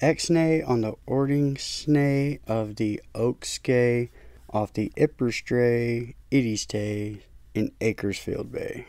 Exnay on the Ordingsnay of the Oakskay off the Ipperstray Idistay in Bakersfield Bay.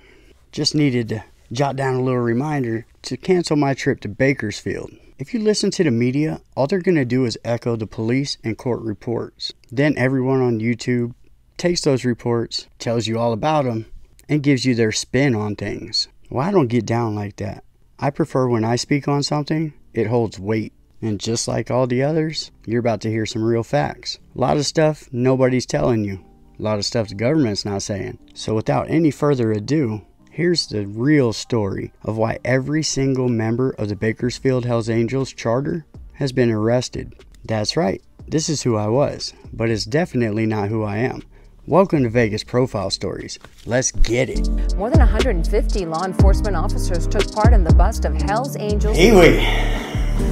Just needed to jot down a little reminder to cancel my trip to Bakersfield. If you listen to the media, all they're going to do is echo the police and court reports. Then everyone on YouTube takes those reports, tells you all about them, and gives you their spin on things. Well, I don't get down like that. I prefer when I speak on something, it holds weight. And just like all the others, you're about to hear some real facts. A lot of stuff nobody's telling you. A lot of stuff the government's not saying. So without any further ado, here's the real story of why every single member of the Bakersfield Hells Angels Charter has been arrested. That's right, this is who I was, but it's definitely not who I am. Welcome to Vegas Profile Stories. Let's get it. More than 150 law enforcement officers took part in the bust of Hells Angels. Anyway,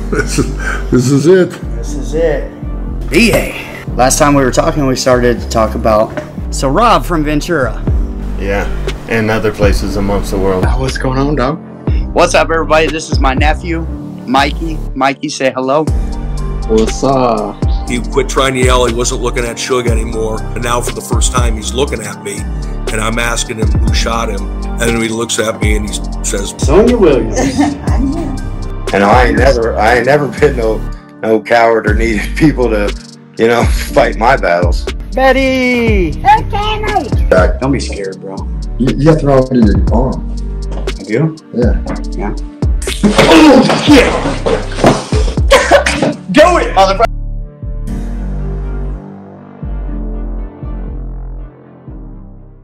this is it. This is it. EA. Last time we were talking, we started to talk about Rob from Ventura. Yeah, and other places amongst the world. What's going on, dog? What's up, everybody? This is my nephew, Mikey. Mikey, say hello. What's up? He quit trying to yell. He wasn't looking at Suge anymore. And now for the first time, he's looking at me. And I'm asking him who shot him. And then he looks at me and he says, Sonia Williams. And I ain't never been no coward or needed people to, fight my battles. Betty! Jack, Don't be scared, bro. you have to know what your arm. I do? Yeah. Yeah. Oh, shit! Do it, motherfucker!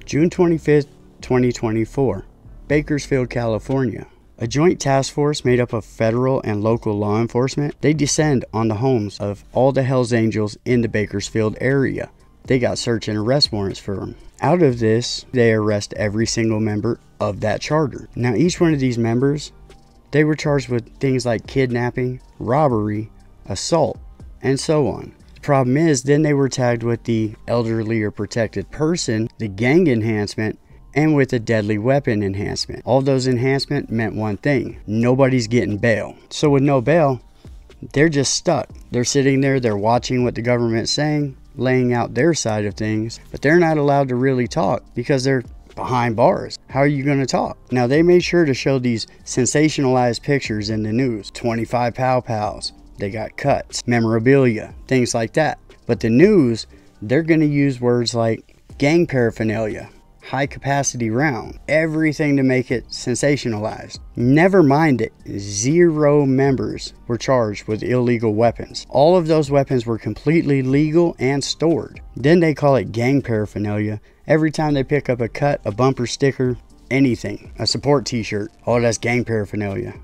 June 25th, 2024, Bakersfield, California. A joint task force made up of federal and local law enforcement, they descend on the homes of all the Hells Angels in the Bakersfield area. They got search and arrest warrants for them. Out of this, they arrest every single member of that charter. Now, each one of these members, they were charged with things like kidnapping, robbery, assault, and so on. The problem is, then they were tagged with the elderly or protected person, the gang enhancement, and with a deadly weapon enhancement. All those enhancements meant one thing: nobody's getting bail. So with no bail, they're just stuck. They're sitting there, they're watching what the government's saying, laying out their side of things, but they're not allowed to really talk because they're behind bars. How are you going to talk? Now, they made sure to show these sensationalized pictures in the news. 25 pow pows. They got cuts, memorabilia, things like that. But the news, they're going to use words like gang paraphernalia, high capacity round, everything to make it sensationalized. Never mind it, 0 members were charged with illegal weapons. All of those weapons were completely legal and stored. Then they call it gang paraphernalia every time they pick up a cut, a bumper sticker, anything, a support t-shirt. Oh, that's gang paraphernalia.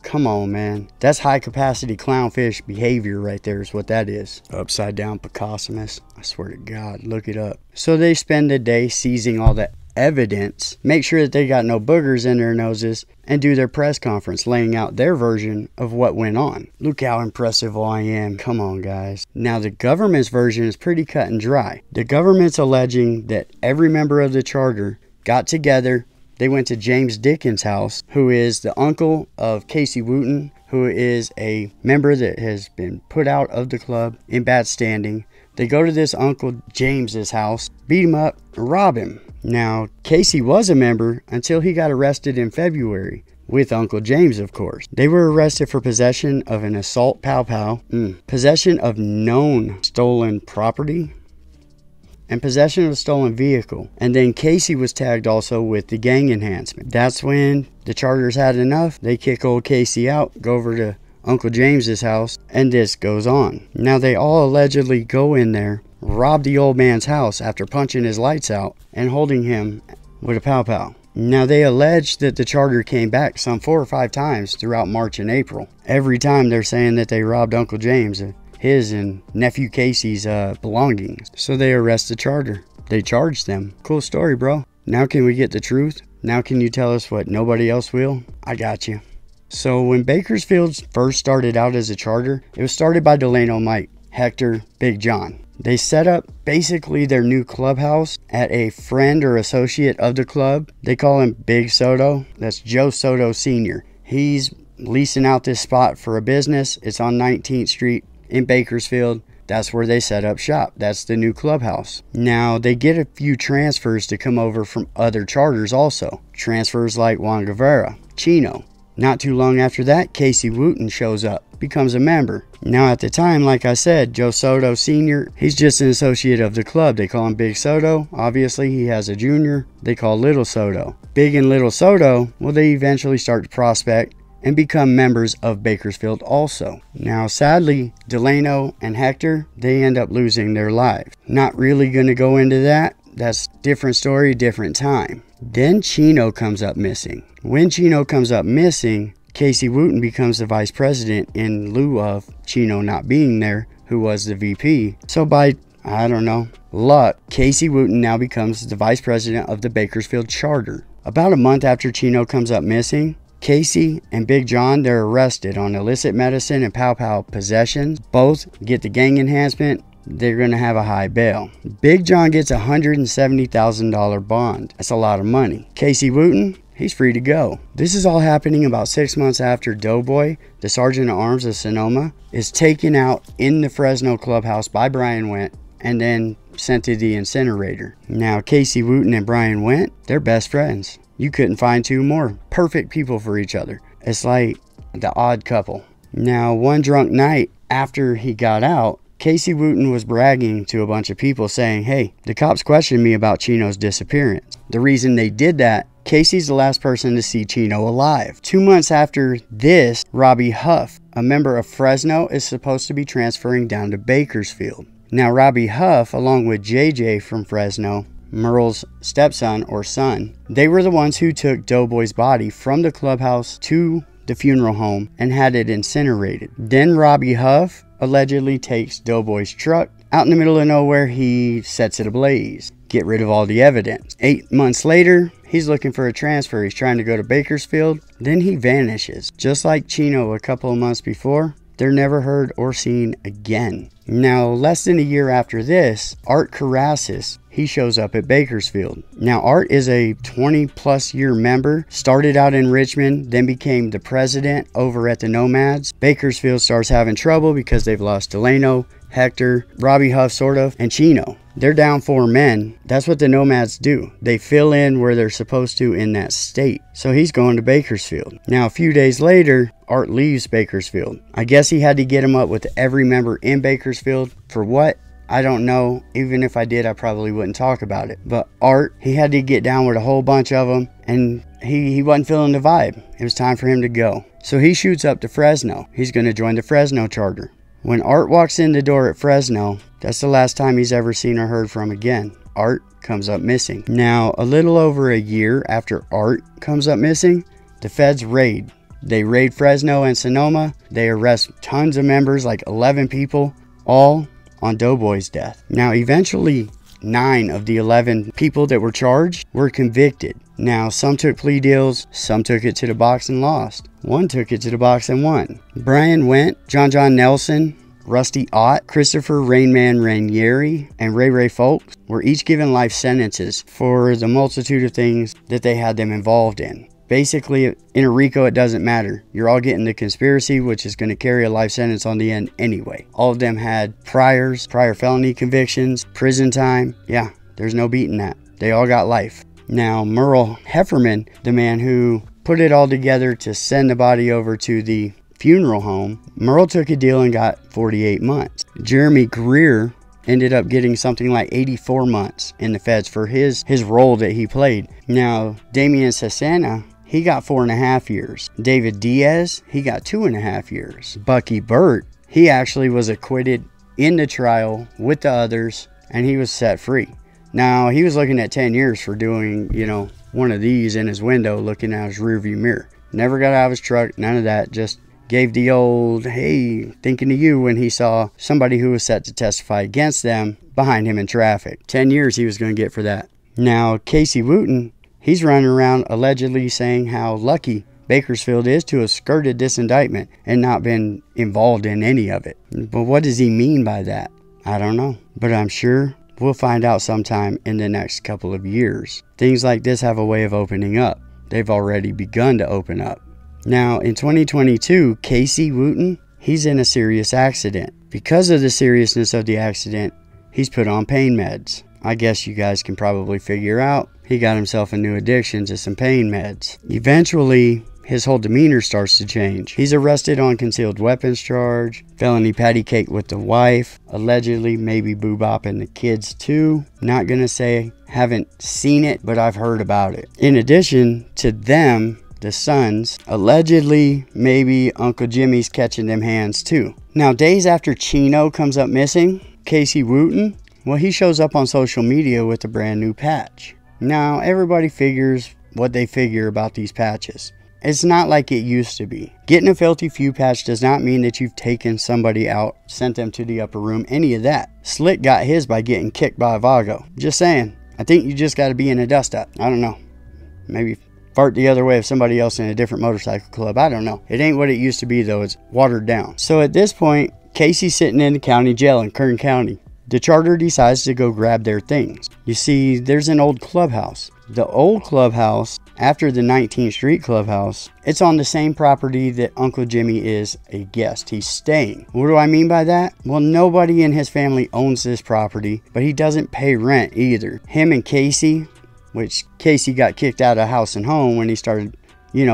Come on, man. That's high capacity clownfish behavior right there is what that is. Upside down Picassomus. I swear to God, look it up. So they spend the day seizing all the evidence, make sure that they got no boogers in their noses, and do their press conference laying out their version of what went on. Look how impressive I am. Come on, guys. Now, the government's version is pretty cut and dry. The government's alleging that every member of the charter got together. They went to James Dickens' house, who is the uncle of Casey Wooten, who is a member that has been put out of the club in bad standing. They go to this Uncle James's house, beat him up, rob him. Now, Casey was a member until he got arrested in February, with Uncle James, of course. They were arrested for possession of an assault pow-pow, possession of known stolen property, and possession of a stolen vehicle. And then Casey was tagged also with the gang enhancement. That's when the charters had enough. They kick old Casey out, go over to Uncle James's house, and this goes on. Now, they all allegedly go in there, rob the old man's house after punching his lights out and holding him with a pow-pow. Now, they allege that the charter came back some 4 or 5 times throughout March and April. Every time they're saying that they robbed Uncle James, his and nephew Casey's belongings. So they arrest the charter. They charge them. Cool story, bro. Now can we get the truth? Now can you tell us what nobody else will? I got you. So when Bakersfield first started out as a charter, it was started by Delano Mike, Hector, Big John. They set up basically their new clubhouse at a friend or associate of the club. They call him Big Soto. That's Joe Soto Sr. He's leasing out this spot for a business. It's on 19th Street in Bakersfield. That's where they set up shop. That's the new clubhouse. Now, they get a few transfers to come over from other charters also. Transfers like Juan Guevara, Chino. Not too long after that, Casey Wooten shows up, becomes a member. Now, at the time, like I said, Joe Soto Sr., he's just an associate of the club. They call him Big Soto. Obviously, he has a junior they call Little Soto. Big and Little Soto, well, they eventually start to prospect and become members of Bakersfield also. Now, sadly, Delano and Hector, they end up losing their lives. Not really going to go into that. That's different story, different time. Then Chino comes up missing. When Chino comes up missing, Casey Wooten becomes the vice president in lieu of Chino not being there, who was the VP. So by, I don't know, luck, Casey Wooten now becomes the vice president of the Bakersfield Charter. About a month after Chino comes up missing, Casey and Big John, they're arrested on illicit medicine and pow-pow possessions. Both get the gang enhancement. They're going to have a high bail. Big John gets a $170,000 bond. That's a lot of money. Casey Wooten, he's free to go. This is all happening about 6 months after Doughboy, the sergeant at arms of Sonoma, is taken out in the Fresno clubhouse by Brian Went and then sent to the incinerator. Now, Casey Wooten and Brian Went, they're best friends. You couldn't find two more perfect people for each other. It's like the odd couple. Now, one drunk night after he got out, Casey Wooten was bragging to a bunch of people saying, hey, the cops questioned me about Chino's disappearance. The reason they did that, Casey's the last person to see Chino alive. 2 months after this, Robbie Huff, a member of Fresno, is supposed to be transferring down to Bakersfield. Now, Robbie Huff, along with JJ from Fresno, Merle's stepson or son, they were the ones who took Doughboy's body from the clubhouse to the funeral home and had it incinerated. Then Robbie Huff allegedly takes Doughboy's truck out in the middle of nowhere. He sets it ablaze, get rid of all the evidence. 8 months later, he's looking for a transfer. He's trying to go to Bakersfield. Then he vanishes. Just like Chino a couple of months before, they're never heard or seen again. Now, less than a year after this, Art Karasis, he shows up at Bakersfield. Now, Art is a 20-plus year member, started out in Richmond, then became the president over at the Nomads. Bakersfield starts having trouble because they've lost Delano, Hector, Robbie Huff sort of, and Chino. They're down 4 men. That's what the Nomads do. They fill in where they're supposed to in that state. So he's going to Bakersfield. Now, a few days later, Art leaves Bakersfield. I guess he had to get him up with every member in Bakersfield. For what? I don't know. Even if I did, I probably wouldn't talk about it. But Art, he had to get down with a whole bunch of them, and he wasn't feeling the vibe. It was time for him to go. So he shoots up to Fresno. He's going to join the Fresno Charter. When Art walks in the door at Fresno, that's the last time he's ever seen or heard from again. Art comes up missing. Now, a little over a year after Art comes up missing, the feds raid. They raid Fresno and Sonoma. They arrest tons of members, like 11 people, all on Doughboy's death. Now, eventually, 9 of the 11 people that were charged were convicted. Now, some took plea deals, some took it to the box and lost. One took it to the box and won. Brian Went, John Nelson, Rusty Ott, Christopher Rainman Ranieri, and Ray Ray Folks were each given life sentences for the multitude of things that they had them involved in. Basically, in a RICO, it doesn't matter. You're all getting the conspiracy, which is going to carry a life sentence on the end anyway. All of them had prior felony convictions, prison time. Yeah, there's no beating that. They all got life. Now, Merle Hefferman, the man who put it all together to send the body over to the funeral home, Merle took a deal and got 48 months. Jeremy Greer ended up getting something like 84 months in the feds for his role that he played. Now, Damian Cesena, he got 4.5 years. David Diaz, he got 2.5 years. Bucky Burt, he actually was acquitted in the trial with the others, and he was set free. Now, he was looking at 10 years for doing, one of these in his window, looking out his rearview mirror. Never got out of his truck, none of that, just gave the old, hey, thinking of you when he saw somebody who was set to testify against them behind him in traffic. 10 years he was going to get for that. Now, Casey Wooten, he's running around allegedly saying how lucky Bakersfield is to have skirted this indictment and not been involved in any of it. But what does he mean by that? I don't know. But I'm sure we'll find out sometime in the next couple of years. Things like this have a way of opening up. They've already begun to open up. Now, in 2022, Casey Wooten, he's in a serious accident. Because of the seriousness of the accident, he's put on pain meds. I guess you guys can probably figure out he got himself a new addiction to some pain meds. Eventually, his whole demeanor starts to change. He's arrested on concealed weapons charge, felony patty cake with the wife, allegedly maybe boo-bopping the kids too. Not gonna say, haven't seen it, but I've heard about it. In addition to them, the sons, allegedly maybe Uncle Jimmy's catching them hands too. Now, days after Chino comes up missing, Casey Wooten, well, he shows up on social media with a brand new patch. Now, everybody figures what they figure about these patches. It's not like it used to be. Getting a Filthy Few patch does not mean that you've taken somebody out, sent them to the upper room, any of that. Slick got his by getting kicked by a Vago. Just saying. I think you just got to be in a dust up. I don't know. Maybe fart the other way of somebody else in a different motorcycle club. I don't know. It ain't what it used to be though. It's watered down. So at this point, Casey's sitting in the county jail in Kern County. The charter decides to go grab their things. You see, there's an old clubhouse. The old clubhouse, after the 19th Street clubhouse, it's on the same property that Uncle Jimmy is a guest. He's staying. What do I mean by that? Well, nobody in his family owns this property, but he doesn't pay rent either. Him and Casey, which Casey got kicked out of house and home when he started,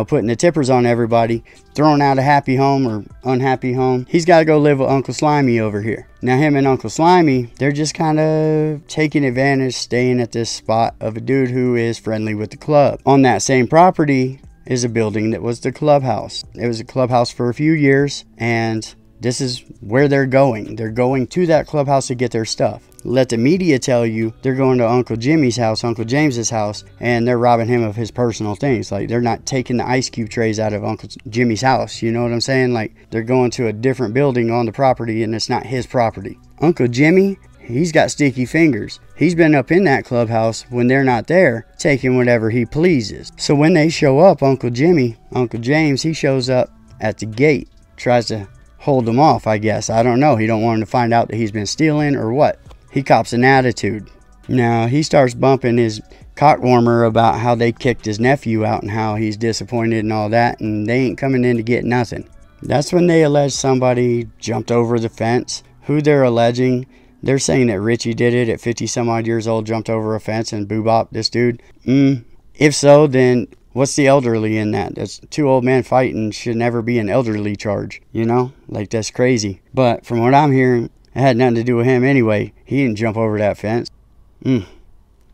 putting the tippers on everybody, throwing out a happy home or unhappy home. He's got to go live with Uncle Slimy over here. Now, him and Uncle Slimy, they're just kind of taking advantage, staying at this spot of a dude who is friendly with the club. On that same property is a building that was the clubhouse. It was a clubhouse for a few years, and this is where they're going. They're going to that clubhouse to get their stuff. Let the media tell you they're going to Uncle Jimmy's house, Uncle James's house, and they're robbing him of his personal things. Like, they're not taking the ice cube trays out of Uncle Jimmy's house. You know what I'm saying? Like, they're going to a different building on the property, and it's not his property. Uncle Jimmy, he's got sticky fingers. He's been up in that clubhouse when they're not there, taking whatever he pleases. So when they show up, Uncle Jimmy, Uncle James, he shows up at the gate, tries to hold them off, I guess. I don't know. He don't want them to find out that he's been stealing or what. He cops an attitude. Now, he starts bumping his cock warmer about how they kicked his nephew out and how he's disappointed and all that, and they ain't coming in to get nothing. That's when they allege somebody jumped over the fence. Who they're alleging, they're saying that Richie did it at 50 some odd years old, jumped over a fence and boo-bopped this dude. If so, then what's the elderly in that? That's two old men fighting, should never be an elderly charge, Like, that's crazy. But from what I'm hearing, it had nothing to do with him anyway. He didn't jump over that fence.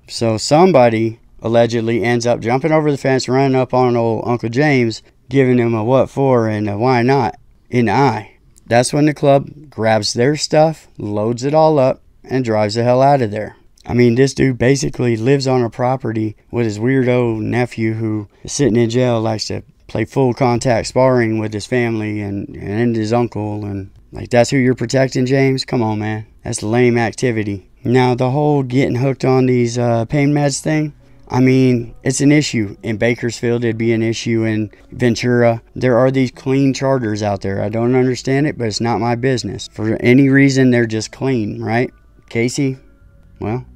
So somebody allegedly ends up jumping over the fence, running up on old Uncle James, giving him a what for and a why not in the eye. That's when the club grabs their stuff, loads it all up, and drives the hell out of there. I mean, this dude basically lives on a property with his weirdo nephew who is sitting in jail, likes to play full contact sparring with his family and his uncle, and like, that's who you're protecting, James? Come on, man. That's lame activity. Now, the whole getting hooked on these pain meds thing, I mean, it's an issue. In Bakersfield, it'd be an issue. In Ventura, there are these clean charters out there. I don't understand it, but it's not my business. For any reason, they're just clean, right? Casey, well,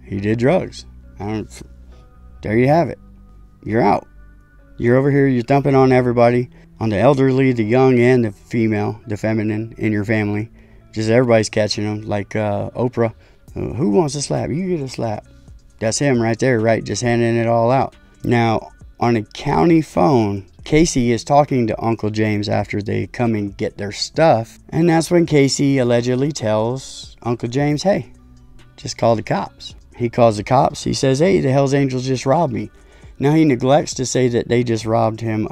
he did drugs. There you have it. You're out. You're over here, you're thumping on everybody. On the elderly, the young, and the female, the feminine in your family. Just everybody's catching them. Like Oprah. Who wants a slap? You get a slap. That's him right there, right? Just handing it all out. Now, on a county phone, Casey is talking to Uncle James after they come and get their stuff. And that's when Casey allegedly tells Uncle James, hey, just call the cops. He calls the cops. He says, hey, the Hells Angels just robbed me. Now, he neglects to say that they just robbed him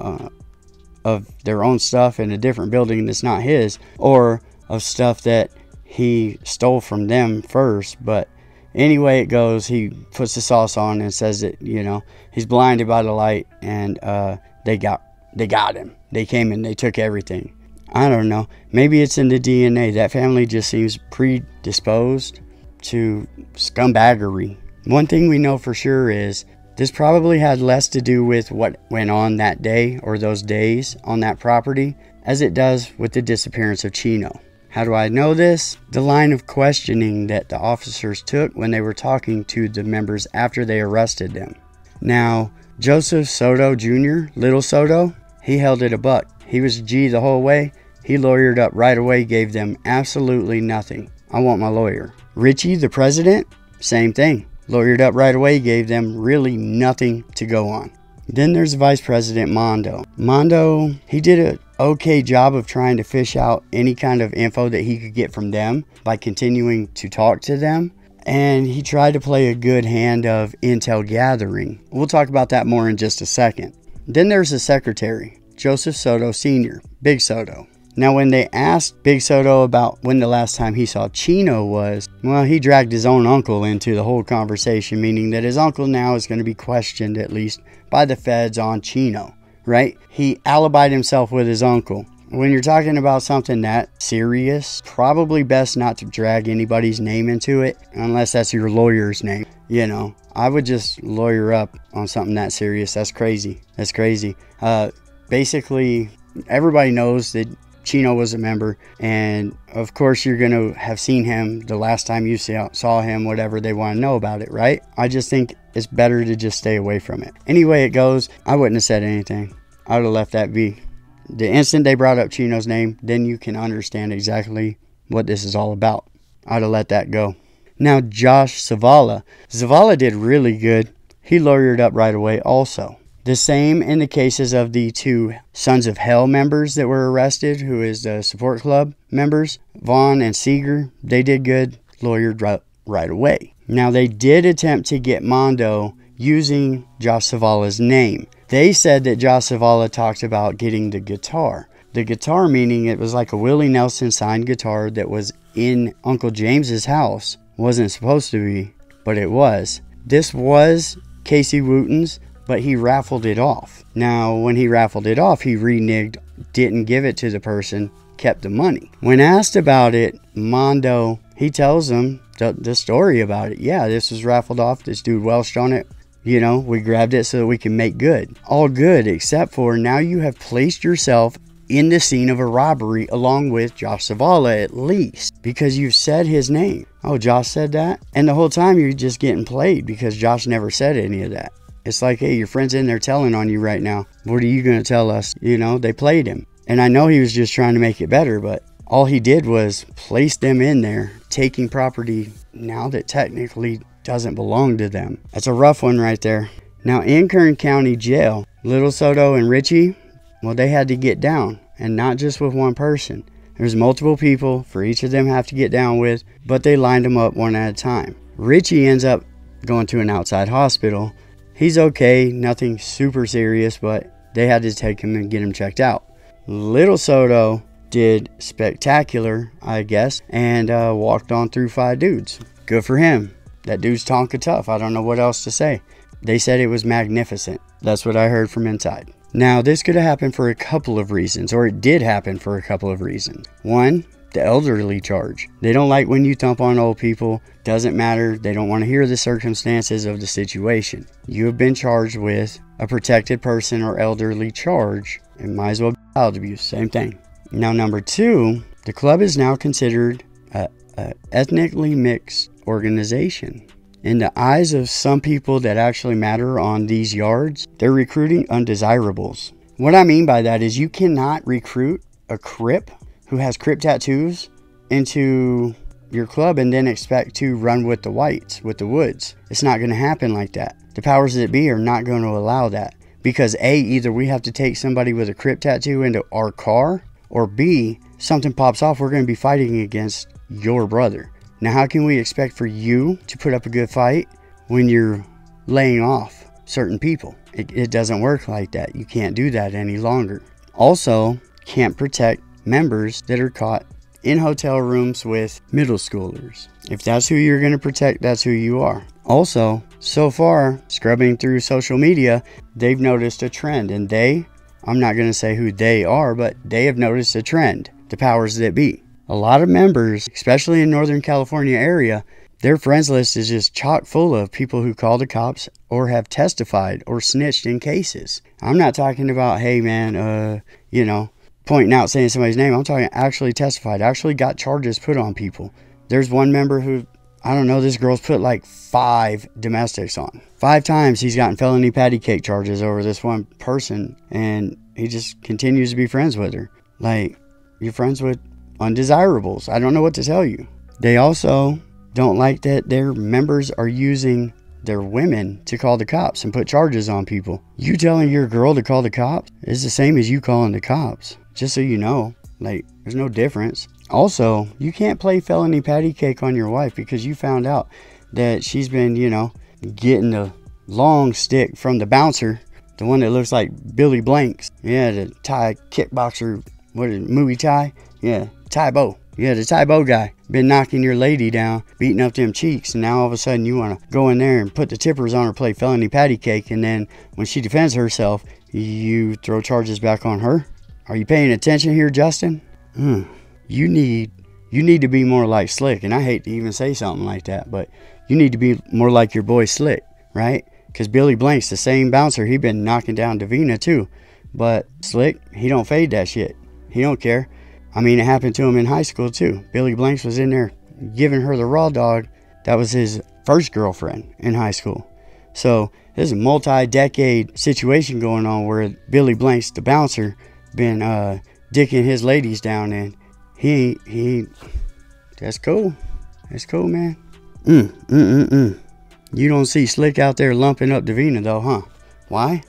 of their own stuff in a different building that's not his, or of stuff that he stole from them first. But anyway it goes, he puts the sauce on and says that, he's blinded by the light, and they got him. They came and they took everything. I don't know. Maybe it's in the DNA. That family just seems predisposed to scumbaggery. One thing we know for sure is this probably had less to do with what went on that day or those days on that property as it does with the disappearance of Chino. How do I know this? The line of questioning that the officers took when they were talking to the members after they arrested them. Now, Joseph Soto Jr., Little Soto, He held it a buck. He was G the whole way. He lawyered up right away, gave them absolutely nothing. I want my lawyer. Richie, the president, same thing. Lawyered up right away, gave them really nothing to go on. Then there's Vice President Mondo. Mondo, he did an okay job of trying to fish out any kind of info that he could get from them by continuing to talk to them. And he tried to play a good hand of intel gathering. We'll talk about that more in just a second. Then there's the secretary, Joseph Soto Sr., Big Soto. Now, when they asked Big Soto about when the last time he saw Chino was, well, he dragged his own uncle into the whole conversation, meaning that his uncle now is going to be questioned, at least by the feds, on Chino, right? He alibied himself with his uncle. When you're talking about something that serious, probably best not to drag anybody's name into it, unless that's your lawyer's name. You know, I would just lawyer up on something that serious. That's crazy. That's crazy. Basically, everybody knows that Chino was a member, and of course you're going to have seen him the last time you saw him, whatever they want to know about it, right? I just think it's better to just stay away from it. Anyway it goes, I wouldn't have said anything. I would have left that be. The instant they brought up Chino's name, then you can understand exactly what this is all about. I'd have let that go. Now Josh Zavala. Zavala did really good. He lawyered up right away also. The same in the cases of the two Sons of Hell members that were arrested, who is the support club members, Vaughn and Seeger. They did good, lawyered right away. Now they did attempt to get Mondo using Josh Zavala's name. They said that Josh Zavala talked about getting the guitar. The guitar meaning it was like a Willie Nelson signed guitar that was in Uncle James's house. Wasn't supposed to be, but it was. This was Casey Wooten's, but he raffled it off. Now, when he raffled it off, he reneged, didn't give it to the person, kept the money. When asked about it, Mondo, he tells them the story about it. Yeah, this was raffled off. This dude welched on it. You know, we grabbed it so that we can make good. All good, except for now you have placed yourself in the scene of a robbery along with Josh Zavala at least, because you've said his name. Oh, Josh said that? And the whole time you're just getting played because Josh never said any of that. It's like, hey, your friend's in there telling on you right now. What are you going to tell us? You know, they played him. And I know he was just trying to make it better, but all he did was place them in there, taking property now that technically doesn't belong to them. That's a rough one right there. Now, in Kern County Jail, Little Soto and Richie, well, they had to get down, and not just with one person. There's multiple people for each of them have to get down with, but they lined them up one at a time. Richie ends up going to an outside hospital. He's okay, nothing super serious, but they had to take him and get him checked out. Little Soto did spectacular, I guess, and walked on through 5 dudes. Good for him. That dude's Tonka tough. I don't know what else to say. They said it was magnificent. That's what I heard from inside. Now, this could have happened for a couple of reasons, or it did happen for a couple of reasons. One, the elderly charge. They don't like when you thump on old people. Doesn't matter. They don't want to hear the circumstances of the situation. You have been charged with a protected person or elderly charge. It might as well be child abuse. Same thing. Now, number 2, the club is now considered a ethnically mixed organization. In the eyes of some people that actually matter on these yards, they're recruiting undesirables. What I mean by that is you cannot recruit a Crip who has Crip tattoos into your club and then expect to run with the whites, with the Woods. It's not going to happen like that. The powers that be are not going to allow that. Because A, either we have to take somebody with a Crip tattoo into our car, or B, something pops off, we're going to be fighting against your brother. Now, how can we expect for you to put up a good fight when you're laying off certain people? It doesn't work like that. You can't do that any longer. Also, can't protect members that are caught in hotel rooms with middle schoolers. If that's who you're going to protect, that's who you are. Also, so far, scrubbing through social media, they've noticed a trend. And I'm not going to say who they are, but they have noticed a trend. The powers that be. A lot of members, especially in Northern California area, their friends list is just chock full of people who call the cops or have testified or snitched in cases. I'm not talking about, hey man, pointing out saying somebody's name. I'm talking actually testified, actually got charges put on people. There's one member who, I don't know, this girl's put like 5 domestics on. 5 times he's gotten felony patty cake charges over this one person, and he just continues to be friends with her. Like, you're friends with undesirables. I don't know what to tell you. They also don't like that their members are using their women to call the cops and put charges on people. You telling your girl to call the cops is the same as you calling the cops. Just so you know, like, there's no difference. Also, you can't play felony patty cake on your wife because you found out that she's been, you know, getting a long stick from the bouncer, the one that looks like Billy Blanks. Yeah, the Thai kickboxer, what is it, Muay Thai? Yeah, Thai Bo. Yeah, the Thai Bo guy. Been knocking your lady down, beating up them cheeks, and now all of a sudden you want to go in there and put the tippers on her, play felony patty cake, and then when she defends herself, you throw charges back on her? Are you paying attention here, Justin? You need to be more like Slick, and I hate to even say something like that, but you need to be more like your boy Slick, right? Because Billy Blank's the same bouncer. He been knocking down Davina too, but Slick, he don't fade that shit. He don't care. I mean, it happened to him in high school too. Billy Blanks was in there giving her the raw dog. That was his first girlfriend in high school. So there's a multi-decade situation going on where Billy Blanks, the bouncer, been dicking his ladies down, and he that's cool. That's cool, man. You don't see Slick out there lumping up Davina though, huh? Why?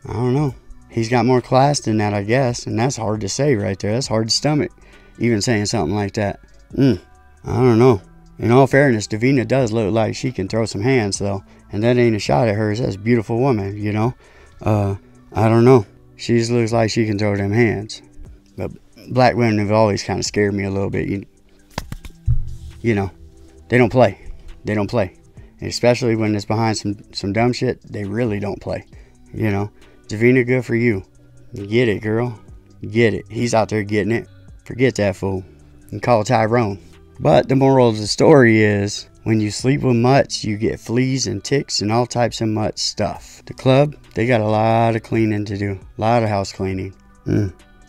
I don't know. He's got more class than that, I guess, and that's hard to say right there. That's hard to stomach, even saying something like that. I don't know. In all fairness, Davina does look like she can throw some hands, though, and that ain't a shot at her. That's a beautiful woman, you know. I don't know. She just looks like she can throw them hands. But black women have always kind of scared me a little bit. You know, they don't play. They don't play. And especially when it's behind some dumb shit, they really don't play, you know. Davina, good for you. Get it, girl. Get it. He's out there getting it. Forget that fool. And call Tyrone. But the moral of the story is, when you sleep with mutts, you get fleas and ticks and all types of mutt stuff. The club, they got a lot of cleaning to do. A lot of house cleaning.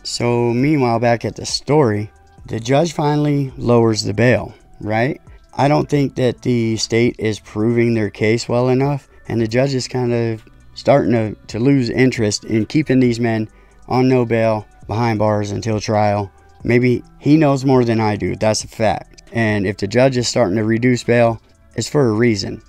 So meanwhile, back at the story, the judge finally lowers the bail, right? I don't think that the state is proving their case well enough. And the judge is kind of starting to lose interest in keeping these men on no bail behind bars until trial. Maybe he knows more than I do. That's a fact. And if the judge is starting to reduce bail, it's for a reason.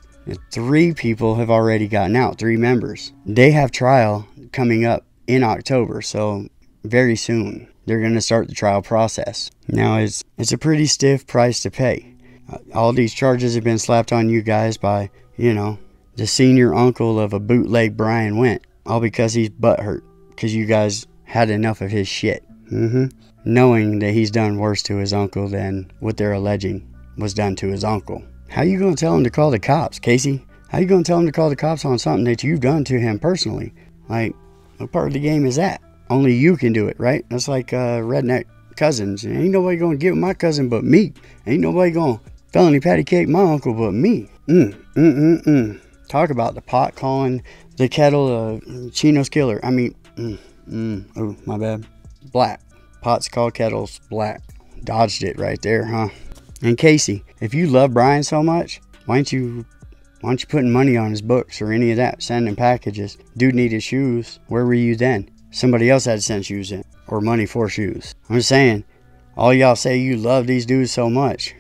3 people have already gotten out, 3 members. They have trial coming up in October, so very soon they're going to start the trial process. Now, it's a pretty stiff price to pay. All these charges have been slapped on you guys by, you know, the senior uncle of a bootleg Brian Went, all because he's butthurt, because you guys had enough of his shit. Knowing that he's done worse to his uncle than what they're alleging was done to his uncle. How you going to tell him to call the cops, Casey? How you going to tell him to call the cops on something that you've done to him personally? Like, what part of the game is that? Only you can do it, right? That's like redneck cousins. Ain't nobody going to get with my cousin but me. Ain't nobody going to felony patty cake my uncle but me. Talk about the pot calling the kettle Chino's killer. I mean, oh, my bad. Black. Pots call kettles black. Dodged it right there, huh? And Casey, if you love Brian so much, why aren't you putting money on his books or any of that? Sending packages. Dude needed shoes. Where were you then? Somebody else had to send shoes in. Or money for shoes. I'm just saying, all y'all say you love these dudes so much.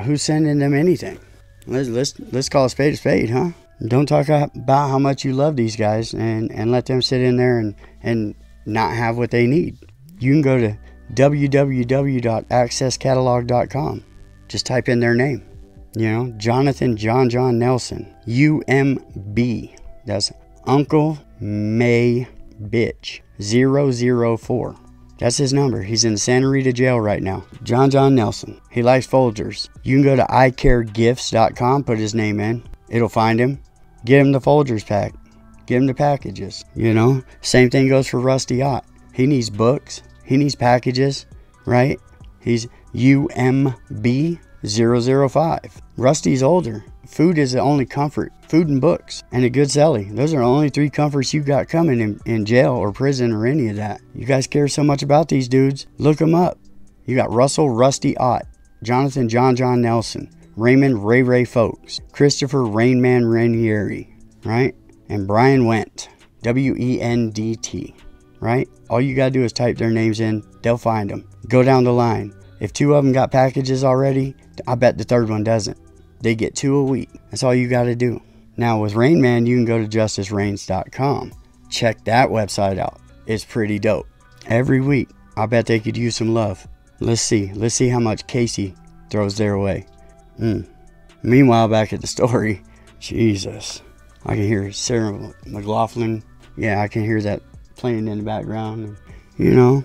Who's sending them anything? Let's call a spade, huh? Don't talk about how much you love these guys and let them sit in there and not have what they need. You can go to www.accesscatalog.com. Just type in their name. You know, Jonathan John Nelson, UMB. That's Uncle May Bitch 004. That's his number. He's in Santa Rita jail right now. John Nelson. He likes Folgers. You can go to icaregifts.com, put his name in. It'll find him. Get him the Folgers pack. Get him the packages. You know, same thing goes for Rusty Ott. He needs books. He needs packages, right? He's UMB 005. Rusty's older. Food is the only comfort. Food and books and a good celly. Those are the only 3 comforts you got coming in jail or prison or any of that. You guys care so much about these dudes. Look them up. You got Russell Rusty Ott, Jonathan John Nelson, Raymond Ray Folks, Christopher Rainman Ranieri, right? And Brian Wendt, WENDT. right? All you gotta do is type their names in, they'll find them. Go down the line. If 2 of them got packages already, I bet the 3rd one doesn't. They get 2 a week. That's all you gotta do. Now with Rain Man, you can go to justicereigns.com. Check that website out. It's pretty dope. Every week, I bet they could use some love. Let's see how much Casey throws their way. Meanwhile, back at the story, Jesus, I can hear Sarah McLaughlin. Yeah, I can hear that playing in the background. You know,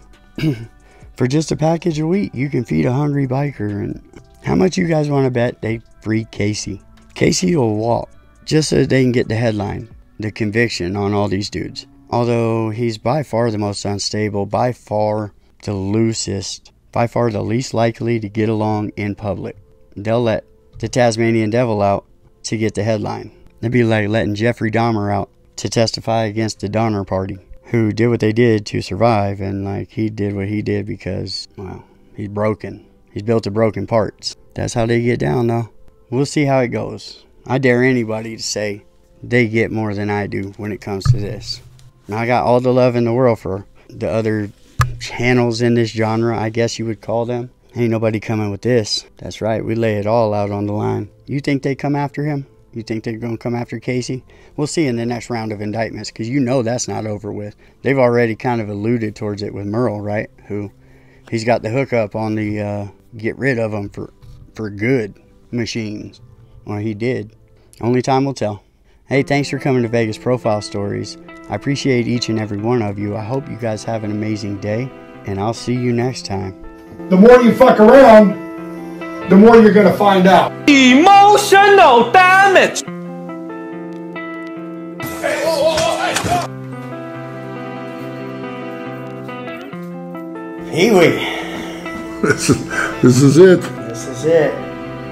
for just a package a week, you can feed a hungry biker. And how much you guys want to bet they free Casey? Casey will walk just so they can get the headline, the conviction on all these dudes. Although he's by far the most unstable, by far the loosest, by far the least likely to get along in public. They'll let the Tasmanian devil out to get the headline. It'd be like letting Jeffrey Dahmer out to testify against the Donner Party, who did what they did to survive, and like he did what he did because, well, he's broken. He's built to broken parts. That's how they get down, though. We'll see how it goes. I dare anybody to say they get more than I do when it comes to this. Now, I got all the love in the world for the other channels in this genre, I guess you would call them. Ain't nobody coming with this. That's right, we lay it all out on the line. You think they come after him? You think they're going to come after Casey? We'll see in the next round of indictments, because you know that's not over with. They've already kind of alluded towards it with Merle, right? Who, he's got the hookup on the get rid of them for good machines. Well, he did. Only time will tell. Hey, thanks for coming to Vegas Profile Stories. I appreciate each and every one of you. I hope you guys have an amazing day, and I'll see you next time. The more you fuck around, the more you're gonna find out. Emotional damage. Pee-wee. This is it. This is it.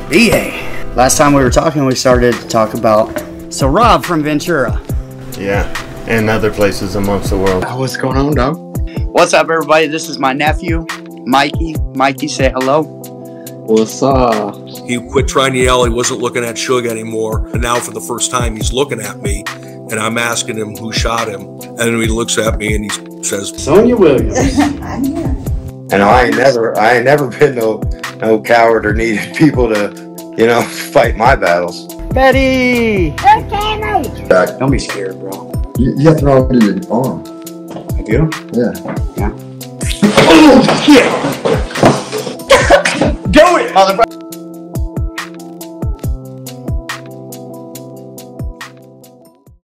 BA. Last time we were talking, we started to talk about Rob from Ventura. Yeah, and other places amongst the world. What's going on, dog? What's up, everybody? This is my nephew, Mikey. Mikey, say hello. What's up? He quit trying to yell. He wasn't looking at Suge anymore. And now for the first time, he's looking at me. And I'm asking him who shot him. And then he looks at me and he says, Sonia Williams. And I ain't never been no coward or needed people to, you know, fight my battles. Betty! Jack, Don't be scared, bro. you have to know how to do your arm. I do? Yeah. Yeah. Oh, shit! Do it, motherfucker!